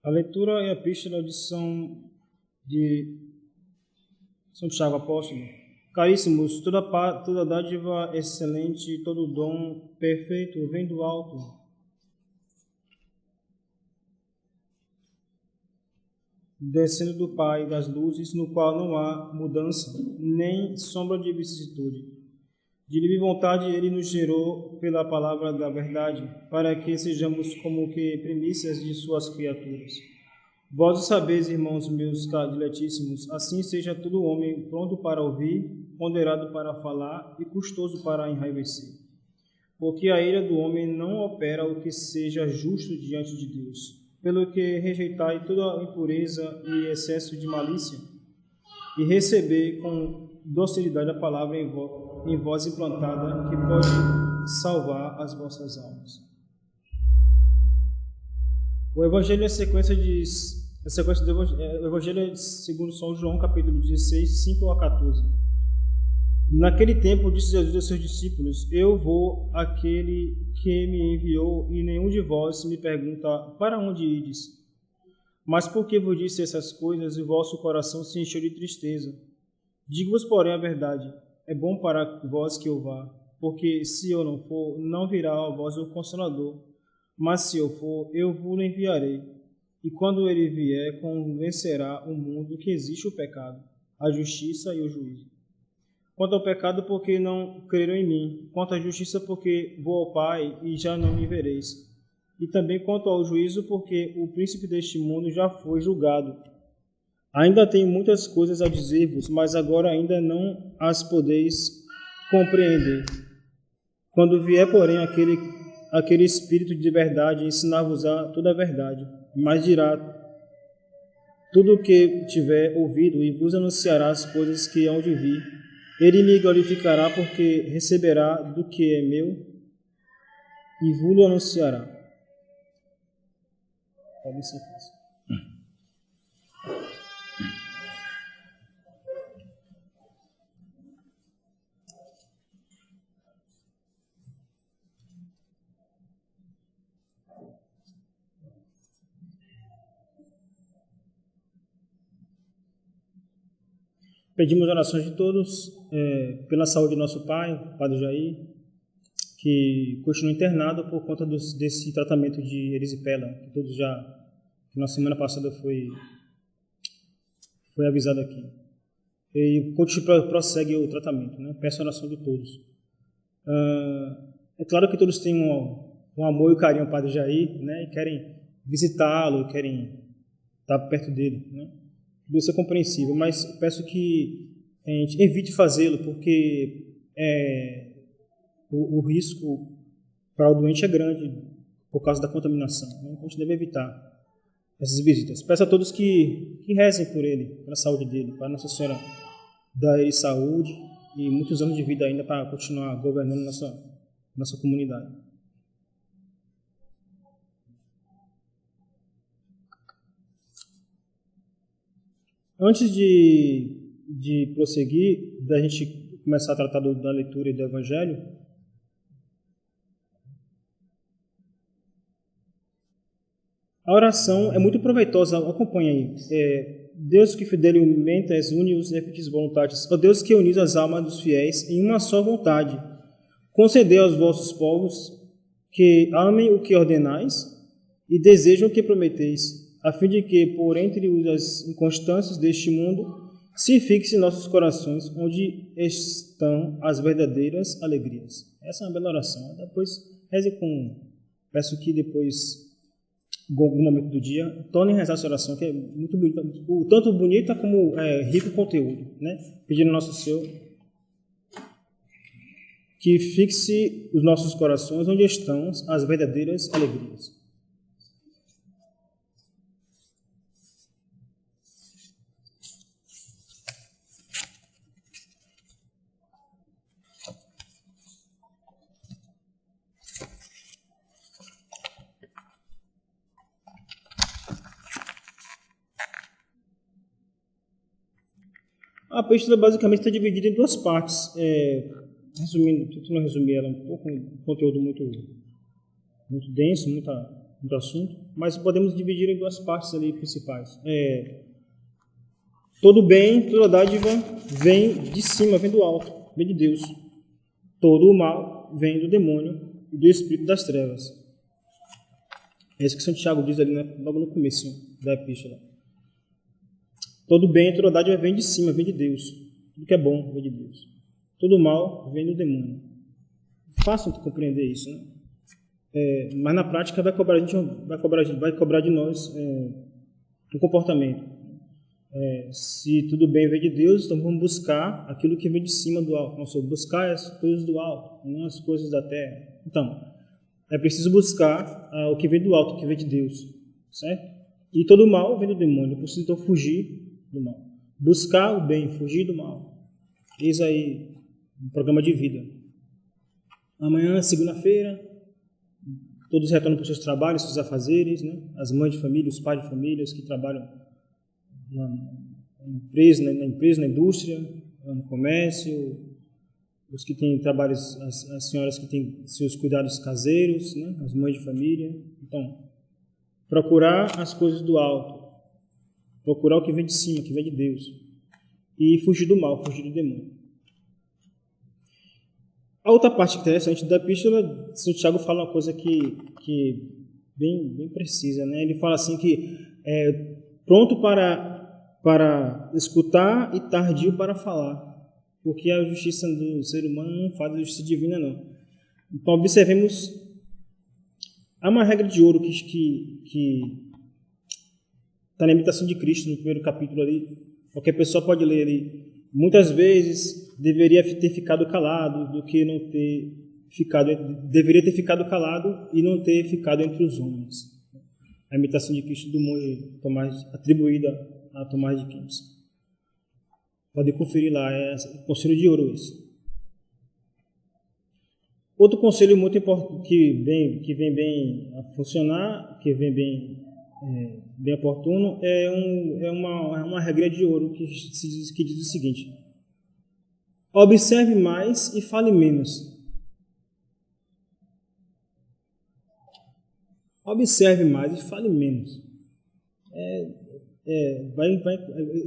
A leitura e a epístola de São Tiago Apóstolo. Caríssimos, toda dádiva excelente, todo dom perfeito vem do alto, descendo do Pai das luzes, no qual não há mudança, nem sombra de vicissitude. De livre vontade ele nos gerou pela palavra da verdade, para que sejamos como que primícias de suas criaturas. Vós o sabeis, irmãos meus diletíssimos, assim seja todo homem pronto para ouvir, ponderado para falar e custoso para enraivecer. Porque a ira do homem não opera o que seja justo diante de Deus. Pelo que rejeitai toda impureza e excesso de malícia, e receber com docilidade a palavra em vós implantada, que pode salvar as vossas almas. O Evangelho é a sequência do Evangelho segundo São João, capítulo 16, 5 a 14. Naquele tempo, disse Jesus aos seus discípulos: Eu vou àquele que me enviou, e nenhum de vós me pergunta: para onde ides? Mas por que vos disse essas coisas, e vosso coração se encheu de tristeza? Digo-vos, porém, a verdade: é bom para vós que eu vá, porque se eu não for, não virá a vós o Consolador. Mas se eu for, eu vos enviarei. E quando ele vier, convencerá o mundo que existe o pecado, a justiça e o juízo. Quanto ao pecado, porque não creram em mim. Quanto à justiça, porque vou ao Pai e já não me vereis. E também quanto ao juízo, porque o príncipe deste mundo já foi julgado. Ainda tenho muitas coisas a dizer-vos, mas agora ainda não as podeis compreender. Quando vier, porém, aquele Espírito de verdade, ensinar-vos-á toda a verdade, mas dirá tudo o que tiver ouvido e vos anunciará as coisas que hão de vir. Ele me glorificará, porque receberá do que é meu e vos anunciará. Pode ser fácil. Pedimos orações de todos, pela saúde do nosso pai, Padre Jair, que continua internado por conta desse tratamento de erisipela, que na semana passada foi avisado aqui. E prossegue o tratamento, né? Peço a oração de todos. É claro que todos têm um amor e um carinho ao Padre Jair, né? E querem visitá-lo, querem estar perto dele, né? Isso é compreensível, mas peço que a gente evite fazê-lo, porque o risco para o doente é grande por causa da contaminação, né? Então a gente deve evitar essas visitas. Peço a todos que rezem por ele, pela saúde dele, para Nossa Senhora dar ele saúde e muitos anos de vida ainda para continuar governando nossa comunidade. Antes de prosseguir, da gente começar a tratar da leitura e do Evangelho, a oração é muito proveitosa, acompanha aí. Deus que fidelmente une os efetivos voluntários, ó Deus que unis as almas dos fiéis em uma só vontade, concedei aos vossos povos que amem o que ordenais e desejam o que prometeis, a fim de que, por entre as inconstâncias deste mundo, se fixe nossos corações, onde estão as verdadeiras alegrias. Essa é uma bela oração. Depois, peço que depois, em algum momento do dia, tornem a rezar essa oração, que é muito bonita, tanto bonita como rico em conteúdo, né? Pedindo ao nosso Senhor que fixe os nossos corações, onde estão as verdadeiras alegrias. A epístola basicamente está dividida em duas partes. Tentando resumir ela um pouco, um conteúdo muito denso, muita do assunto, mas podemos dividir em duas partes ali principais. Todo bem, toda dádiva vem de cima, vem do alto, vem de Deus. Todo o mal vem do demônio e do espírito das trevas. É isso que São Tiago diz ali, né, logo no começo da epístola. Todo bem, toda dádiva vem de cima, vem de Deus. Tudo que é bom vem de Deus. Todo mal vem do demônio. Fácil de compreender isso, né? Mas na prática vai cobrar de nós um comportamento. Se tudo bem vem de Deus, então vamos buscar aquilo que vem de cima do alto. Nós vamos buscar as coisas do alto, não as coisas da terra. Então, é preciso buscar o que vem do alto, o que vem de Deus, certo? E todo mal vem do demônio. É preciso então fugir do mal. Buscar o bem, fugir do mal. Eis aí um programa de vida. Amanhã, segunda-feira, todos retornam para os seus trabalhos, seus afazeres, né? As mães de família, os pais de família, os que trabalham na empresa, na indústria, no comércio, os que têm trabalhos, as senhoras que têm seus cuidados caseiros, né? As mães de família. Então, procurar as coisas do alto, procurar o que vem de cima, o que vem de Deus, e fugir do mal, fugir do demônio. A outra parte interessante da epístola, São Tiago fala uma coisa que bem precisa, né? Ele fala assim que pronto para escutar e tardio para falar, porque a justiça do ser humano não faz a justiça divina, não. Então, observemos, há uma regra de ouro que está na imitação de Cristo, no primeiro capítulo ali, qualquer pessoa pode ler ali. Muitas vezes deveria ter ficado calado do que não ter ficado, deveria ter ficado calado e não ter ficado entre os homens. A imitação de Cristo do monge Tomás, atribuída a Tomás de Kempis. Pode conferir lá, é conselho de ouro esse. Outro conselho muito importante que vem bem a funcionar, que vem bem oportuno, é uma regra de ouro que diz o seguinte: observe mais e fale menos. Observe mais e fale menos.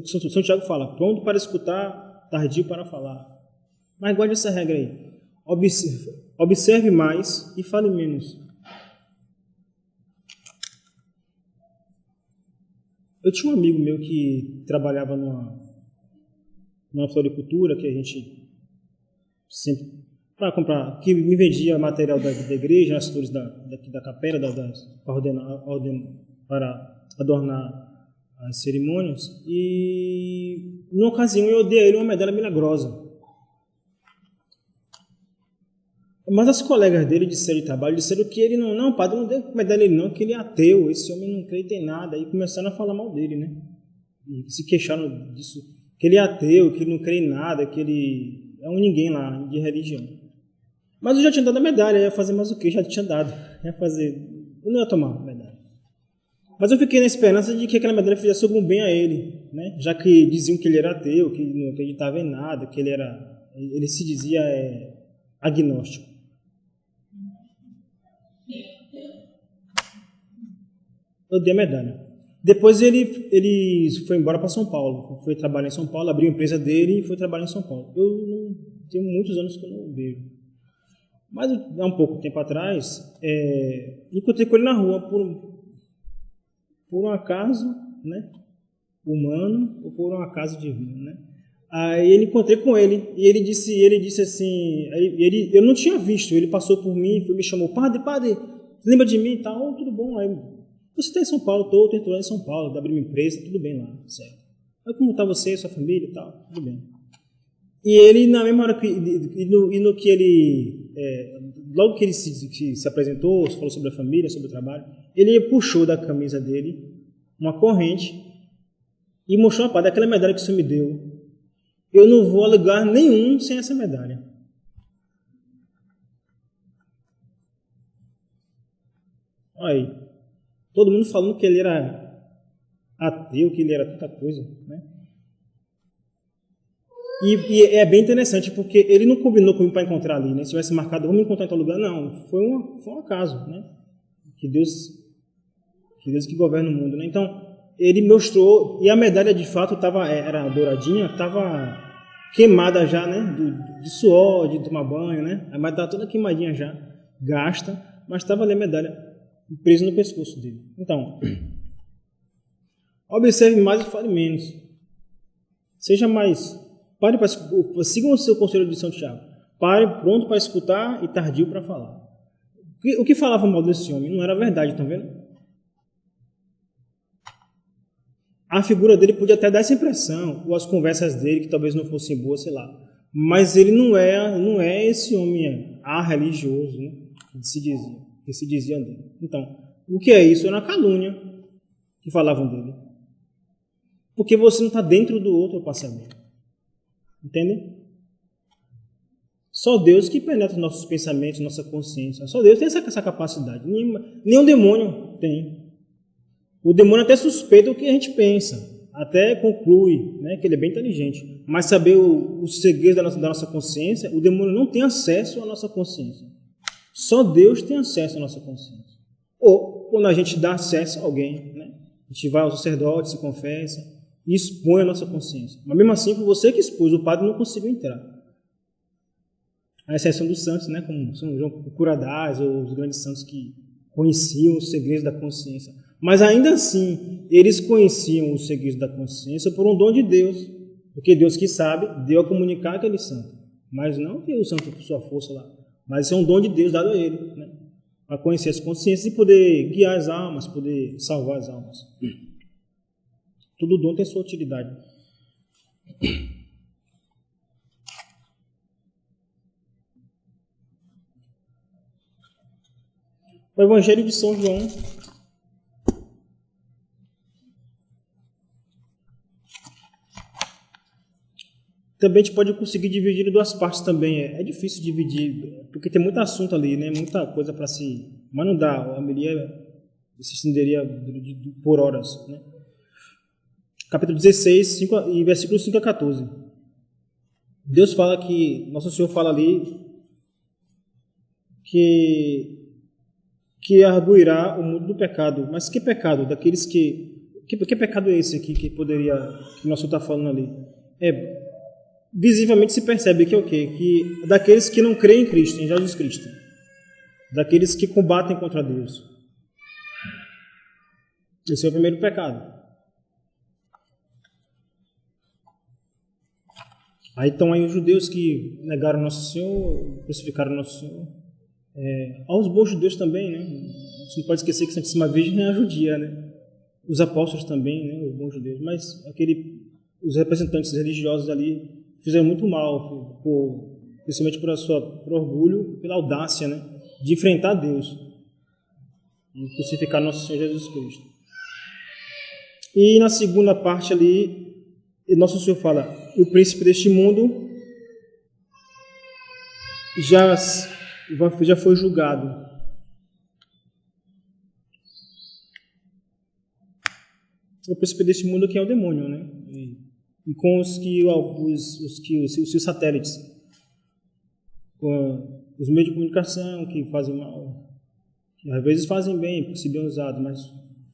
São Tiago fala, pronto para escutar, tardio para falar. Mas guarde essa regra aí. Observe mais e fale menos. Eu tinha um amigo meu que trabalhava numa floricultura, que a gente sempre, para comprar, que me vendia material da igreja, as flores da capela, para adornar as cerimônias, e numa ocasião eu dei a ele uma medalha milagrosa. Mas as colegas dele de trabalho disseram que ele não, padre, não deu medalha a ele não, que ele é ateu, esse homem não acredita em nada, e começaram a falar mal dele, né? E se queixaram disso, que ele é ateu, que ele não crê em nada, que ele é um ninguém lá, de religião. Mas eu já tinha dado a medalha, ia fazer mais o quê? Já tinha dado, eu não ia tomar a medalha. Mas eu fiquei na esperança de que aquela medalha fizesse algum bem a ele, né? Já que diziam que ele era ateu, que não acreditava em nada, que ele se dizia agnóstico. Eu dei a medalha. Depois ele foi embora para São Paulo, foi trabalhar em São Paulo, abriu a empresa dele e foi trabalhar em São Paulo. Eu não tenho muitos anos que eu não vejo. Mas há um pouco tempo atrás, encontrei com ele na rua por um acaso, né, humano ou por um acaso divino, né? Aí ele encontrei com ele e ele disse assim, eu não tinha visto, ele passou por mim, me chamou, padre, lembra de mim e tal, tudo bom, aí você está em São Paulo, estou em São Paulo, abri uma empresa, tudo bem lá, certo? Aí como está você, sua família e tal, tudo bem. E ele, na mesma hora no que ele, logo que ele se apresentou, falou sobre a família, sobre o trabalho, ele puxou da camisa dele uma corrente e mostrou uma parte daquela medalha que o senhor me deu. Eu não vou a lugar nenhum sem essa medalha. Olha aí. Todo mundo falando que ele era ateu, que ele era tanta coisa, né? E é bem interessante, porque ele não combinou comigo para encontrar ali, né? Se tivesse marcado, vamos encontrar em tal lugar, não. Foi um acaso, né? Que Deus que Deus que governa o mundo, né? Então, ele mostrou, e a medalha de fato era douradinha, estava queimada já, né? De suor, de tomar banho, né? A medalha estava toda queimadinha já, gasta, mas estava ali a medalha presa no pescoço dele. Então, observe mais e fale menos. Seja mais. Sigam o seu conselho de São Tiago. Pare pronto para escutar e tardio para falar. O que falava mal desse homem não era verdade, estão vendo? A figura dele podia até dar essa impressão, ou as conversas dele, que talvez não fossem boas, sei lá. Mas ele não é esse homem religioso, né? Que se dizia dele. Então, o que é isso? Era uma calúnia que falavam dele. Porque você não está dentro do outro para saber. Entende? Só Deus que penetra os nossos pensamentos, nossa consciência. Só Deus tem essa capacidade. Nenhum demônio tem. O demônio até suspeita o que a gente pensa. Até conclui, né, que ele é bem inteligente. Mas saber os segredos da nossa consciência, o demônio não tem acesso à nossa consciência. Só Deus tem acesso à nossa consciência. Ou, quando a gente dá acesso a alguém, né, a gente vai ao sacerdote, se confessa, e expõe a nossa consciência. Mas mesmo assim, foi você que expôs, o padre não conseguiu entrar. A exceção dos santos, né, como São João Curadás, ou os grandes santos que conheciam os segredos da consciência. Mas ainda assim, eles conheciam os segredos da consciência por um dom de Deus. Porque Deus que sabe, deu a comunicar aquele santo. Mas não que o santo por sua força lá. Mas isso é um dom de Deus dado a ele, né, para conhecer as consciências e poder guiar as almas, poder salvar as almas. Todo dom tem sua utilidade. O Evangelho de São João. Também a gente pode conseguir dividir em duas partes também. É difícil dividir, porque tem muito assunto ali, né? Muita coisa para se... Mas não dá, a homilia se estenderia por horas, né? Capítulo 16, e versículos 5 a 14. Deus fala que... Nosso Senhor fala ali que arguirá o mundo do pecado. Mas que pecado? Daqueles que pecado é esse aqui que nosso Senhor está falando ali? Visivelmente se percebe que é o quê? Que daqueles que não creem em Cristo, em Jesus Cristo. Daqueles que combatem contra Deus. Esse é o primeiro pecado. Aí estão aí os judeus que negaram Nosso Senhor, crucificaram Nosso Senhor. Aos bons judeus também, né? A gente não pode esquecer que a Santíssima Virgem é a judia, né? Os apóstolos também, né? Os bons judeus. Mas os representantes religiosos ali fizeram muito mal, principalmente por orgulho, pela audácia, né, de enfrentar Deus e crucificar Nosso Senhor Jesus Cristo. E na segunda parte ali, Nosso Senhor fala: o príncipe deste mundo já foi julgado. O príncipe deste mundo que é o demônio, né? E com os seus satélites, com os meios de comunicação que fazem mal, que às vezes fazem bem, se bem usados, mas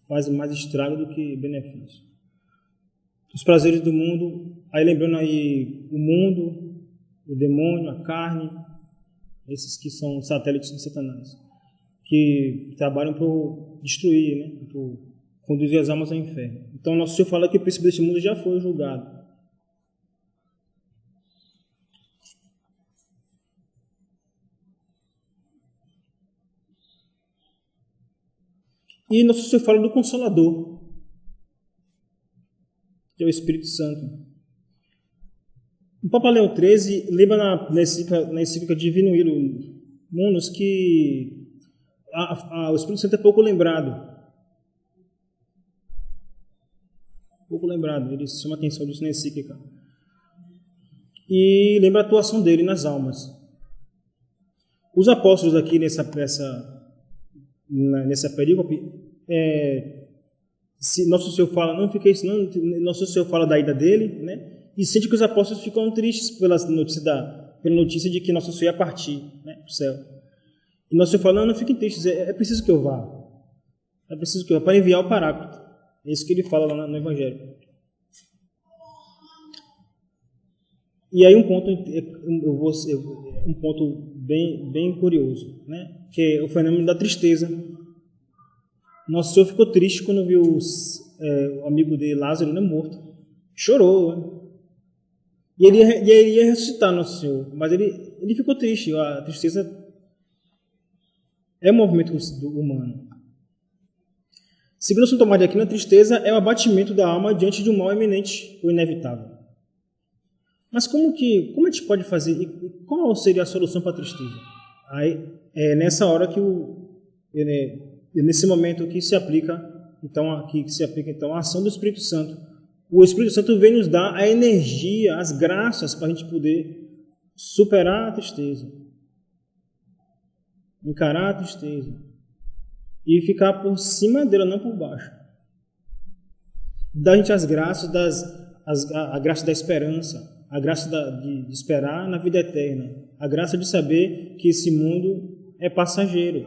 fazem mais estrago do que benefício. Os prazeres do mundo, aí lembrando aí o mundo, o demônio, a carne, esses que são satélites de Satanás, que trabalham por destruir, né, por conduzir as almas ao inferno. Então, Nosso Senhor fala que o príncipe deste mundo já foi julgado. E Nosso Senhor fala do Consolador, que é o Espírito Santo. O Papa Leão XIII lembra na encíclica Divino Ilo Munus que o Espírito Santo é pouco lembrado. Ele chama atenção disso na encíclica. E lembra a atuação dele nas almas. Os apóstolos aqui nessa perícope, se Nosso Senhor fala, não fiquei ensinando, Nosso Senhor fala da ida dele, né? E sente que os apóstolos ficam tristes pela notícia de que Nosso Senhor ia partir, né, para o céu. E Nosso Senhor fala, não fiquem tristes, é preciso que eu vá. É preciso o quê? Para enviar o Paráclito. É isso que ele fala lá no Evangelho. E aí um ponto bem curioso, né? Que é o fenômeno da tristeza. Nosso Senhor ficou triste quando viu o amigo dele, Lázaro, né, morto. Chorou, né? E ele ia ressuscitar Nosso Senhor, mas ele ficou triste. A tristeza é um movimento humano. Segundo São Tomás de Aquino, a tristeza é o abatimento da alma diante de um mal iminente ou inevitável. Mas como a gente pode fazer? E qual seria a solução para a tristeza? Aí é nessa hora nesse momento que se aplica então a ação do Espírito Santo. O Espírito Santo vem nos dar a energia, as graças para a gente poder superar a tristeza, encarar a tristeza e ficar por cima dela, não por baixo. Dá a gente as graças a graça da esperança, a graça de esperar na vida eterna, a graça de saber que esse mundo é passageiro,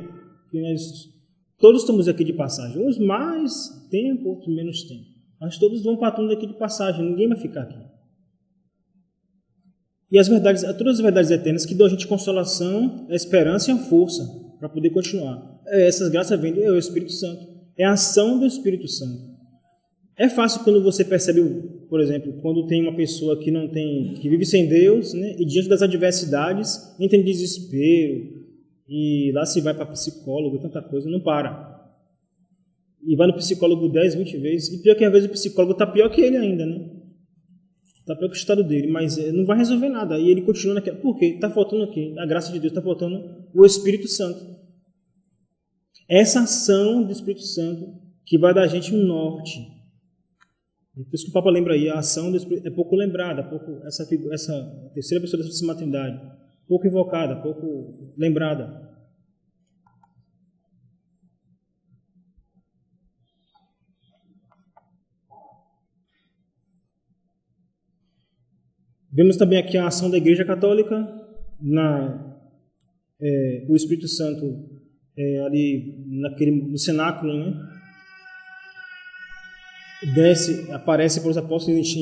que nós todos estamos aqui de passagem, uns mais tempo, outros menos tempo, mas todos vão passando aqui de passagem, ninguém vai ficar aqui. E todas as verdades eternas que dão a gente consolação, a esperança e a força para poder continuar. Essas graças vêm do Espírito Santo, é a ação do Espírito Santo. É fácil quando você percebe, por exemplo, quando tem uma pessoa que vive sem Deus, né, e diante das adversidades entra em desespero, e lá se vai para psicólogo, tanta coisa, não para. E vai no psicólogo 10, 20 vezes, e pior que às vezes o psicólogo está pior que ele ainda, né? Está pior que o estado dele, mas não vai resolver nada. E ele continua naquela. Por quê? Está faltando o quê? A graça de Deus, está faltando o Espírito Santo. Essa ação do Espírito Santo que vai dar a gente um norte. Por isso que o Papa lembra aí, a ação do Espírito é pouco lembrada, essa terceira pessoa da Santíssima Trindade, pouco invocada, pouco lembrada. Vemos também aqui a ação da Igreja Católica, o Espírito Santo ali no cenáculo, né? Aparece para os apóstolos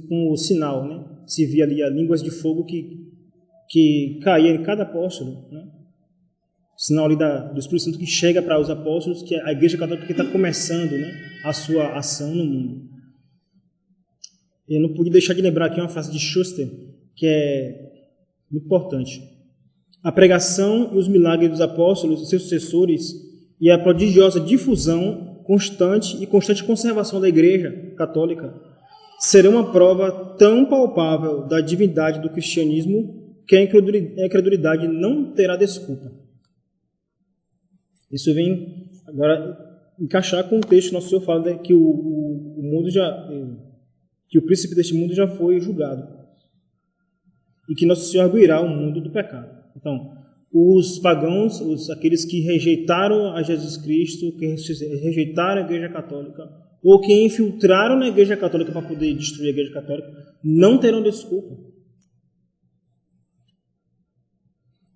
como o sinal, né? Se via ali as línguas de fogo que caía em cada apóstolo, né? Sinal ali do Espírito Santo que chega para os apóstolos, que é a Igreja Católica que está começando, né, a sua ação no mundo. Eu não pude deixar de lembrar aqui uma frase de Schuster, que é muito importante. A pregação e os milagres dos apóstolos e seus sucessores e a prodigiosa difusão constante conservação da Igreja Católica serão uma prova tão palpável da divindade do cristianismo que a incredulidade não terá desculpa. Isso vem agora encaixar com o texto que Nosso Senhor fala que o príncipe deste mundo já foi julgado e que Nosso Senhor arguirá o mundo do pecado. Então, os pagãos, aqueles que rejeitaram a Jesus Cristo, que rejeitaram a Igreja Católica, ou que infiltraram na Igreja Católica para poder destruir a Igreja Católica, não terão desculpa.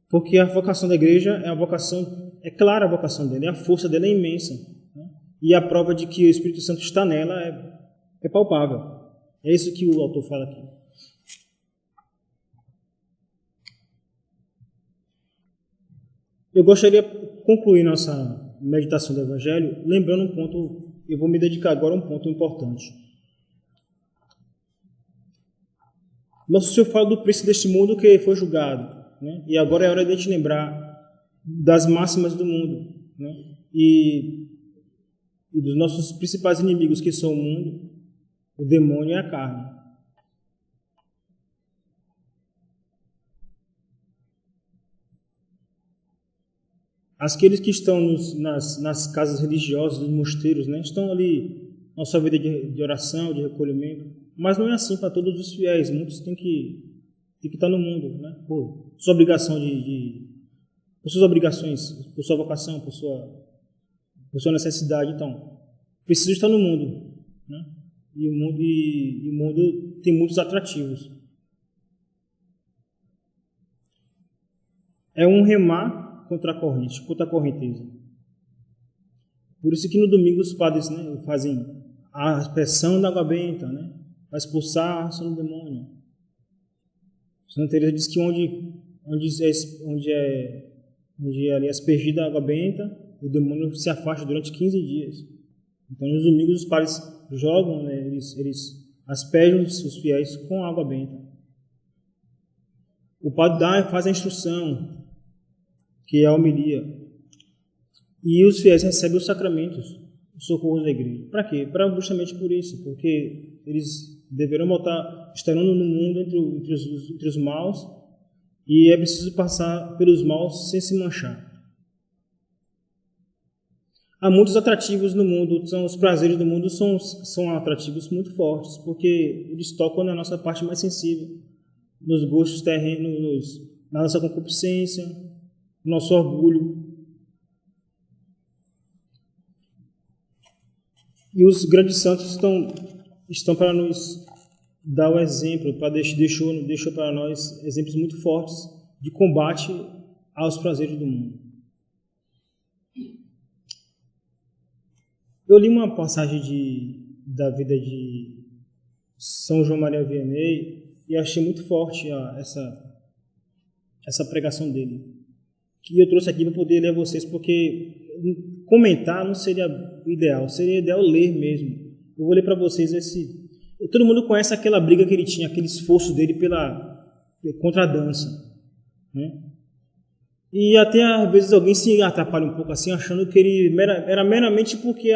Porque a vocação da Igreja é clara a vocação dela, a força dela é imensa, né? E a prova de que o Espírito Santo está nela é palpável. É isso que o autor fala aqui. Eu gostaria de concluir nossa meditação do Evangelho lembrando um ponto, eu vou me dedicar agora a um ponto importante. Nosso Senhor fala do príncipe deste mundo que foi julgado, né? E agora é hora de a gente lembrar das máximas do mundo, né? E dos nossos principais inimigos, que são o mundo, o demônio e a carne. Aqueles que estão nas casas religiosas, nos mosteiros, né, estão ali na sua vida de oração, de recolhimento, mas não é assim para todos os fiéis. Muitos têm que estar no mundo, né, por sua obrigação por suas obrigações, por sua vocação, por sua necessidade. Então, preciso estar no mundo, né, e o mundo tem muitos atrativos. É um remar contra a correnteza. Por isso que no domingo os padres, né, fazem a aspersão da água benta, né, para expulsar a ação do demônio. Santa Teresa diz que onde é ali aspergida a água benta, o demônio se afasta durante 15 dias. Então, nos domingos, os padres jogam, né, eles aspergem os fiéis com água benta. O padre faz a instrução, que é a homilia. E os fiéis recebem os sacramentos, os socorros da igreja. Para quê? Justamente por isso, porque eles deverão estarão no mundo entre os maus, e é preciso passar pelos maus sem se manchar. Há muitos atrativos no mundo, os prazeres do mundo são atrativos muito fortes, porque eles tocam na nossa parte mais sensível, nos gostos terrenos, na nossa concupiscência, no nosso orgulho. E os grandes santos estão para nos dar o exemplo, deixou para nós exemplos muito fortes de combate aos prazeres do mundo. Eu li uma passagem da vida de São João Maria Vianney e achei muito forte essa pregação dele. Que eu trouxe aqui para poder ler a vocês, porque comentar não seria ideal, seria ideal ler mesmo. Eu vou ler para vocês todo mundo conhece aquela briga que ele tinha, aquele esforço dele contra a dança, né? E até às vezes alguém se atrapalha um pouco assim, achando que ele era meramente porque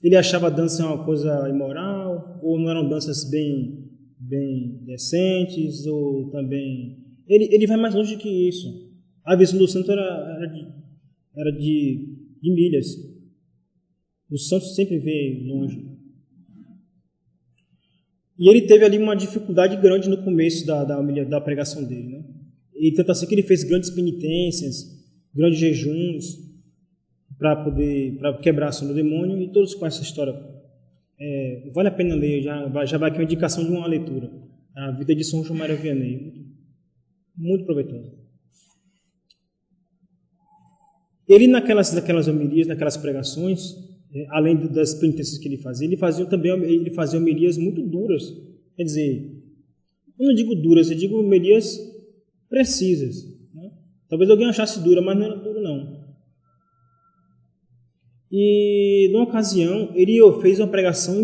ele achava a dança uma coisa imoral, ou não eram danças bem decentes, ou também... Ele vai mais longe que isso. A visão do santo era de milhas. O santo sempre vê longe. E ele teve ali uma dificuldade grande no começo da pregação dele, né? E tanto assim que ele fez grandes penitências, grandes jejuns, para quebrar a ação do demônio, e todos conhecem essa história. Vale a pena ler, já vai aqui uma indicação de uma leitura. A vida de São João Maria Vianney. Muito proveitosa. Ele, naquelas homilias, naquelas pregações, além das penitências que ele fazia homilias muito duras. Quer dizer, eu não digo duras, eu digo homilias precisas, né? Talvez alguém achasse dura, mas não era duro, não. E, numa ocasião, ele fez uma pregação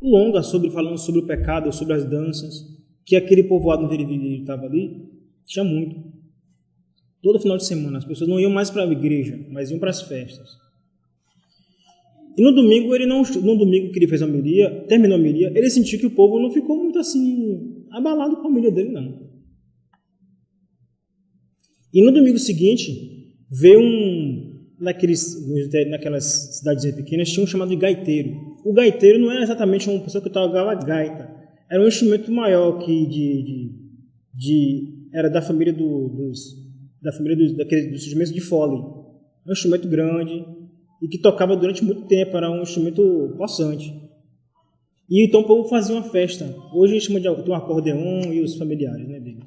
longa falando sobre o pecado, sobre as danças, que aquele povoado onde ele estava ali tinha muito. Todo final de semana, as pessoas não iam mais para a igreja, mas iam para as festas. E no domingo que ele fez a homilia, terminou a homilia, ele sentiu que o povo não ficou muito assim abalado com a homilia dele, não. E no domingo seguinte, veio naquelas cidadezinhas pequenas, tinha um chamado de gaiteiro. O gaiteiro não era exatamente uma pessoa que tocava gaita, era um instrumento maior era da família dos instrumentos de fole. Um instrumento grande e que tocava durante muito tempo, era um instrumento possante. E então o povo fazia uma festa. Hoje a gente chama de um acordeon e os familiares, né, dele.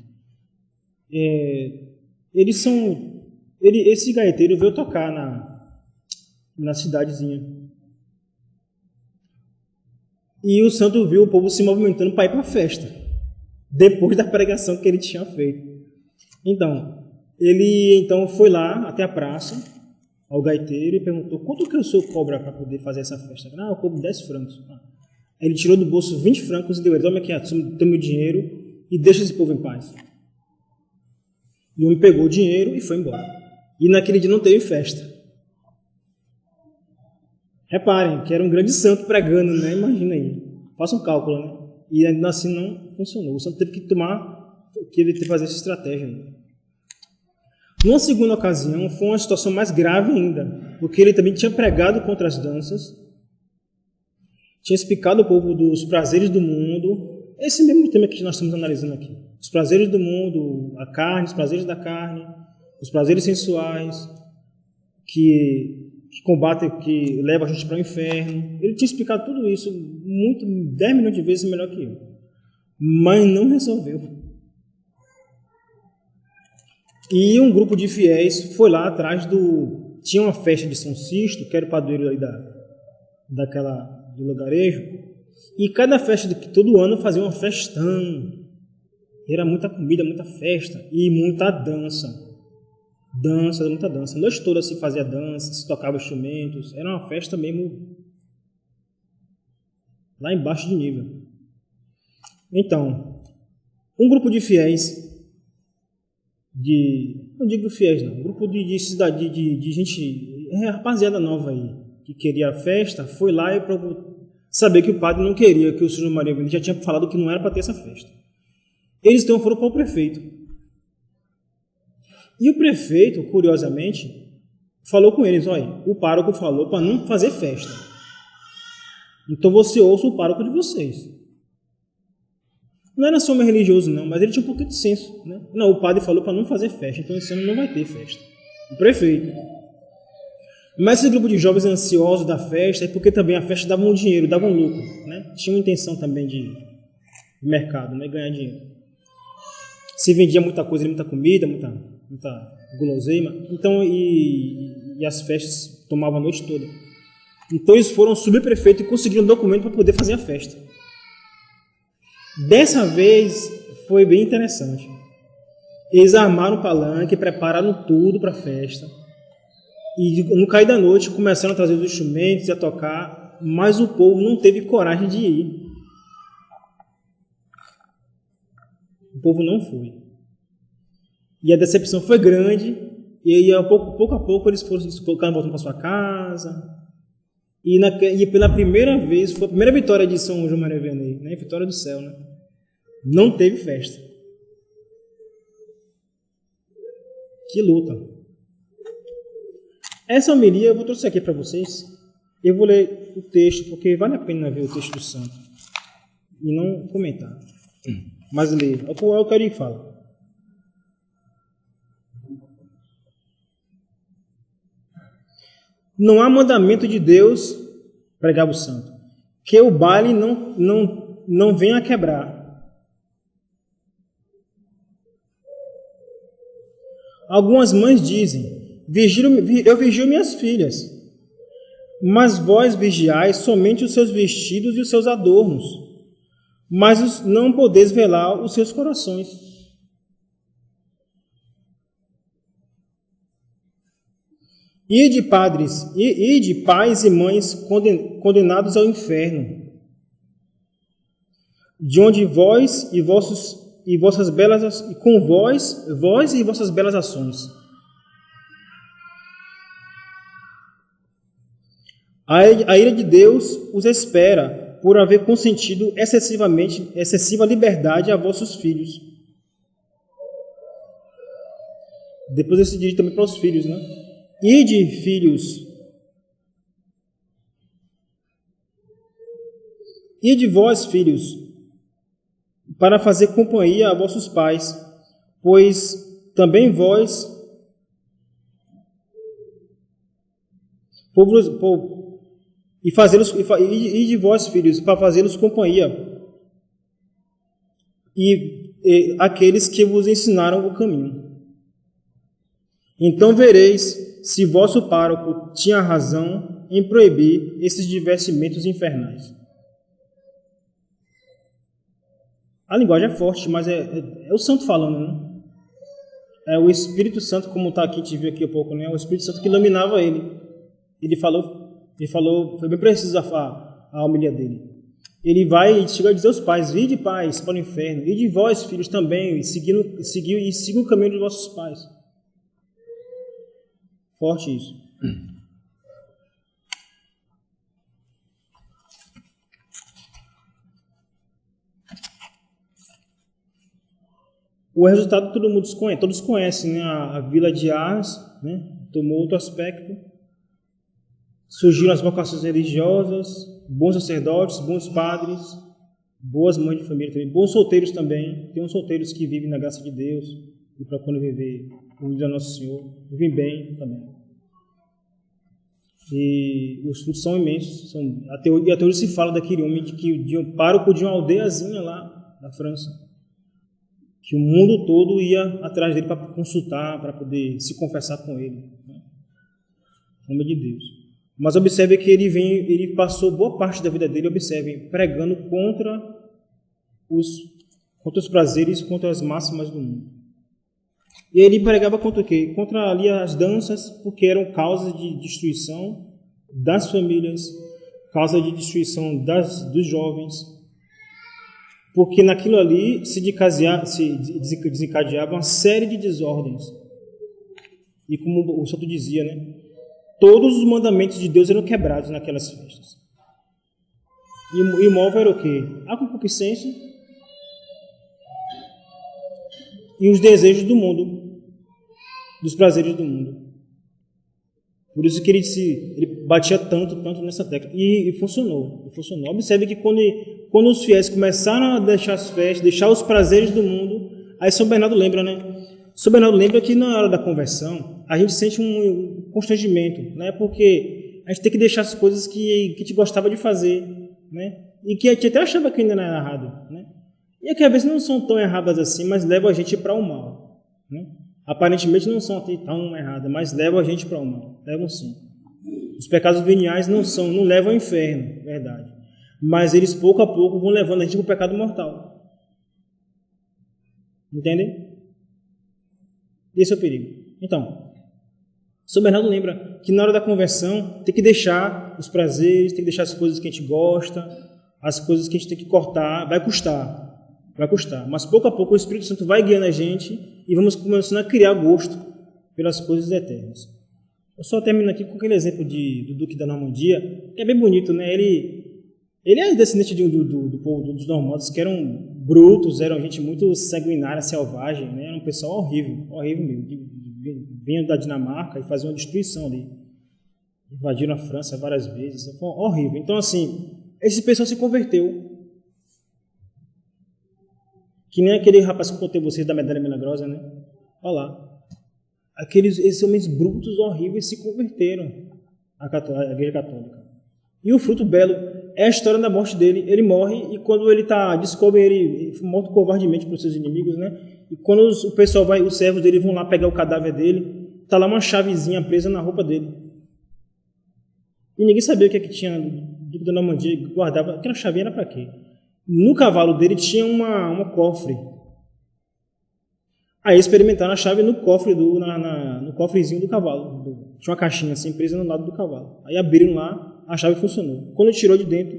Esse gaiteiro veio tocar na cidadezinha. E o santo viu o povo se movimentando para ir para a festa, depois da pregação que ele tinha feito. Então, ele foi lá até a praça, ao gaiteiro, e perguntou: quanto que o senhor cobra para poder fazer essa festa? Eu cobro 10 francos. Ele tirou do bolso 20 francos e deu ele: toma aqui, toma o dinheiro e deixa esse povo em paz. E o homem pegou o dinheiro e foi embora. E naquele dia não teve festa. Reparem que era um grande santo pregando, né? Imagina aí. Faça um cálculo, né? E ainda assim não funcionou. O santo teve que fazer essa estratégia aí. Numa segunda ocasião, foi uma situação mais grave ainda, porque ele também tinha pregado contra as danças, tinha explicado ao povo dos prazeres do mundo, esse mesmo tema que nós estamos analisando aqui. Os prazeres do mundo, a carne, os prazeres da carne, os prazeres sensuais, que combatem, que levam a gente para o inferno. Ele tinha explicado tudo isso 10 milhões de vezes melhor que eu. Mas não resolveu. E um grupo de fiéis foi lá atrás tinha uma festa de São Sisto, que era o padroeiro aí do lugarejo, e cada festa, todo ano fazia uma festão. Era muita comida, muita festa e muita dança. Muita dança. A noite toda se fazia dança, se tocava instrumentos. Era uma festa mesmo lá embaixo de nível. Então, um grupo de fiéis, não digo fiéis não, um grupo de gente, rapaziada nova aí, que queria a festa, foi lá e saber que o padre não queria, que o São Maria Vianney já tinha falado que não era para ter essa festa. Eles então foram para o prefeito. E o prefeito, curiosamente, falou com eles, olha, o pároco falou para não fazer festa. Então você ouça o pároco de vocês. Não era só mais religioso não, mas ele tinha um pouquinho de senso, né? Não, o padre falou para não fazer festa, então esse ano não vai ter festa. O prefeito. Mas esse grupo de jovens ansiosos da festa é porque também a festa dava um dinheiro, dava um lucro, né? Tinha uma intenção também de mercado, né? Ganhar dinheiro. Se vendia muita coisa, muita comida, muita guloseima, então e as festas tomavam a noite toda. Então eles foram ao subprefeito e conseguiram um documento para poder fazer a festa. Dessa vez foi bem interessante. Eles armaram o palanque, prepararam tudo para a festa. E no cair da noite começaram a trazer os instrumentos e a tocar, mas o povo não teve coragem de ir. O povo não foi. E a decepção foi grande, e aí, pouco a pouco eles foram voltando para sua casa. E pela primeira vez, foi a primeira vitória de São João Maria Vianney, né? Vitória do céu, né? Não teve festa. Que luta. Essa homilia eu vou trouxer aqui para vocês. Eu vou ler o texto, porque vale a pena ver o texto do santo e não comentar. Mas ler. É o que eu quero ir falar. Não há mandamento de Deus, pregava o santo, que o baile não venha a quebrar. Algumas mães dizem, eu vigio minhas filhas, mas vós vigiais somente os seus vestidos e os seus adornos, mas não podeis velar os seus corações. Ide, padres, ide, pais e mães condenados ao inferno, de onde vós e vossas belas, com vós e vossas belas ações. A ira de Deus os espera por haver concedido excessiva liberdade a vossos filhos. Depois ele se dirige também para os filhos, né? Ide, filhos, ide vós, filhos, para fazer companhia a vossos pais, pois também vós, ide vós, filhos, para fazê-los companhia, e aqueles que vos ensinaram o caminho. Então vereis se vosso pároco tinha razão em proibir esses divertimentos infernais. A linguagem é forte, mas é o santo falando, né? É o Espírito Santo, como está aqui, te viu aqui um pouco, né? É o Espírito Santo que iluminava ele. Ele falou, foi bem preciso a homilia dele. Ele vai e chega a dizer aos pais, vide pais para o inferno, e de vós, filhos, também, e sigam o caminho dos vossos pais. Forte isso. O resultado todos conhecem, né? A vila de Ars, né? Tomou outro aspecto. Surgiram as vocações religiosas, bons sacerdotes, bons padres, boas mães de família também, bons solteiros também. Tem uns solteiros que vivem na graça de Deus e procuram viver o dia do Nosso Senhor, vivem bem também. E os frutos são imensos. Até hoje se fala daquele homem de um pároco de uma aldeiazinha lá na França, que o mundo todo ia atrás dele para consultar, para poder se confessar com ele. em nome de Deus. Mas observe que ele passou boa parte da vida dele, observe, pregando contra os prazeres, contra as máximas do mundo. E ele pregava contra o quê? Contra ali as danças, porque eram causas de destruição das famílias, causa de destruição dos jovens, porque naquilo ali se desencadeava uma série de desordens. E como o santo dizia, né? Todos os mandamentos de Deus eram quebrados naquelas festas. E o móvel era o quê? A concupiscência e os desejos do mundo, dos prazeres do mundo. Por isso que ele batia tanto nessa tecla. E funcionou. Observe que quando os fiéis começaram a deixar as festas, deixar os prazeres do mundo, aí São Bernardo lembra, né? São Bernardo lembra que na hora da conversão, a gente sente um constrangimento, né? Porque a gente tem que deixar as coisas que a gente gostava de fazer, né? E que a gente até achava que ainda não era errado, né? E que às vezes não são tão erradas assim, mas levam a gente para o mal, né? Aparentemente não são tão erradas, mas levam a gente para o mal. Levam sim. Os pecados veniais não levam ao inferno, verdade. Mas eles pouco a pouco vão levando a gente para o pecado mortal. Entendem? Esse é o perigo. Então, São Bernardo lembra que na hora da conversão tem que deixar os prazeres, tem que deixar as coisas que a gente gosta, as coisas que a gente tem que cortar. Vai custar. Mas pouco a pouco o Espírito Santo vai guiando a gente e vamos começando a criar gosto pelas coisas eternas. Eu só termino aqui com aquele exemplo do Duque da Normandia, que é bem bonito, né? Ele é descendente do povo dos normandos, que eram brutos, eram gente muito sanguinária, selvagem, né? Era um pessoal horrível mesmo. Vinham da Dinamarca e faziam uma destruição ali. Invadiram a França várias vezes, foi horrível. Então, assim, esse pessoal se converteu. Que nem aquele rapaz que eu contei vocês da medalha milagrosa, né? Olha lá. Esses homens brutos, horríveis, se converteram à Igreja Católica. E o fruto belo é a história da morte dele. Ele morre e quando ele descobre ele foi morto covardemente pelos seus inimigos, né? E quando o pessoal os servos dele vão lá pegar o cadáver dele, tá lá uma chavezinha presa na roupa dele. E ninguém sabia o que tinha do da Normandia, guardava. Aquela chavinha era para quê? No cavalo dele tinha um cofre. Aí experimentaram a chave no cofre no cofrezinho do cavalo. Tinha uma caixinha assim presa no lado do cavalo. Aí abriram lá, a chave funcionou. Quando tirou de dentro,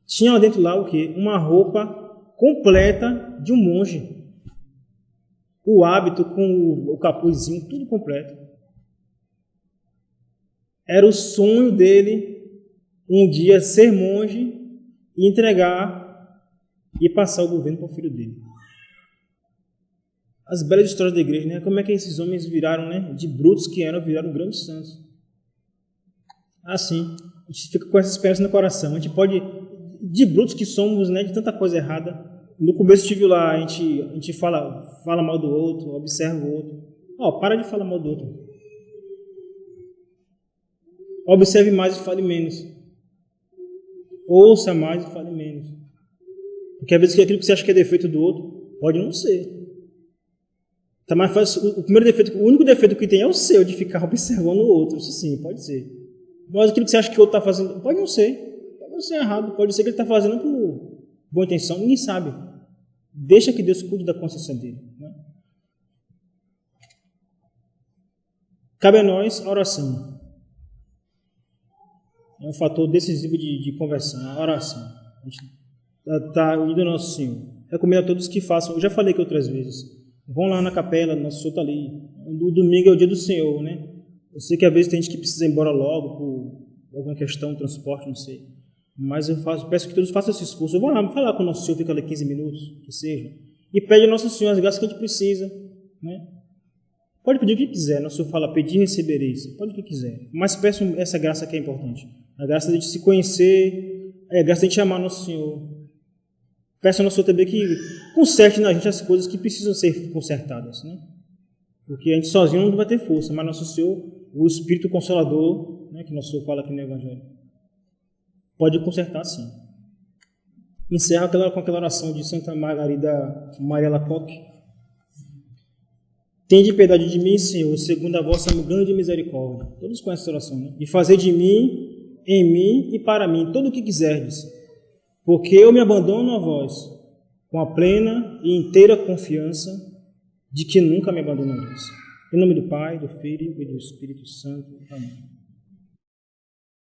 tinha dentro lá o quê? Uma roupa completa de um monge. O hábito com o capuzinho, tudo completo. Era o sonho dele um dia ser monge e entregar e passar o governo para o filho dele. As belas histórias da igreja, né? Como é que esses homens viraram, né? De brutos que eram, viraram grandes santos. Assim, a gente fica com essa esperança no coração. A gente pode, de brutos que somos, né? De tanta coisa errada. No começo a gente viu lá, a gente fala mal do outro, observa o outro. Para de falar mal do outro. Observe mais e fale menos. Ouça mais e fale menos. Porque às vezes aquilo que você acha que é defeito do outro, pode não ser. Tá mais fácil, o único defeito que tem é o seu, de ficar observando o outro. Isso sim, pode ser. Mas aquilo que você acha que o outro está fazendo, pode não ser. Pode não ser errado. Pode ser que ele está fazendo por boa intenção. Ninguém sabe. Deixa que Deus cuide da consciência dele. Né? Cabe a nós a oração. É um fator decisivo de conversão, a oração. A gente está unido ao nosso Senhor. Recomendo a todos que façam, eu já falei aqui outras vezes, vão lá na capela, nosso Senhor está ali. O domingo é o dia do Senhor, né? Eu sei que às vezes tem gente que precisa ir embora logo por alguma questão, transporte, não sei. Mas peço que todos façam esse esforço. Eu vou lá falar com o nosso Senhor, fica ali 15 minutos, que seja. E pede ao nosso Senhor as graças que a gente precisa, né? Pode pedir o que quiser. Nosso Senhor fala, pedir e recebereis. Pode o que quiser. Mas peço essa graça que é importante. A graça de se conhecer, a graça de a gente amar nosso Senhor. Peço ao nosso Senhor também que conserte na gente as coisas que precisam ser consertadas, né? Porque a gente sozinho não vai ter força, mas nosso Senhor, o Espírito Consolador, né, que nosso Senhor fala aqui no Evangelho, pode consertar sim. Encerra com aquela oração de Santa Margarida Maria Lacoque. Tende piedade de mim, Senhor, segundo a vossa grande misericórdia. Todos conhecem essa oração, né? E fazer de mim, em mim e para mim tudo o que quiserdes, porque eu me abandono a vós, com a plena e inteira confiança de que nunca me abandonareis. Em nome do Pai, do Filho e do Espírito Santo. Amém.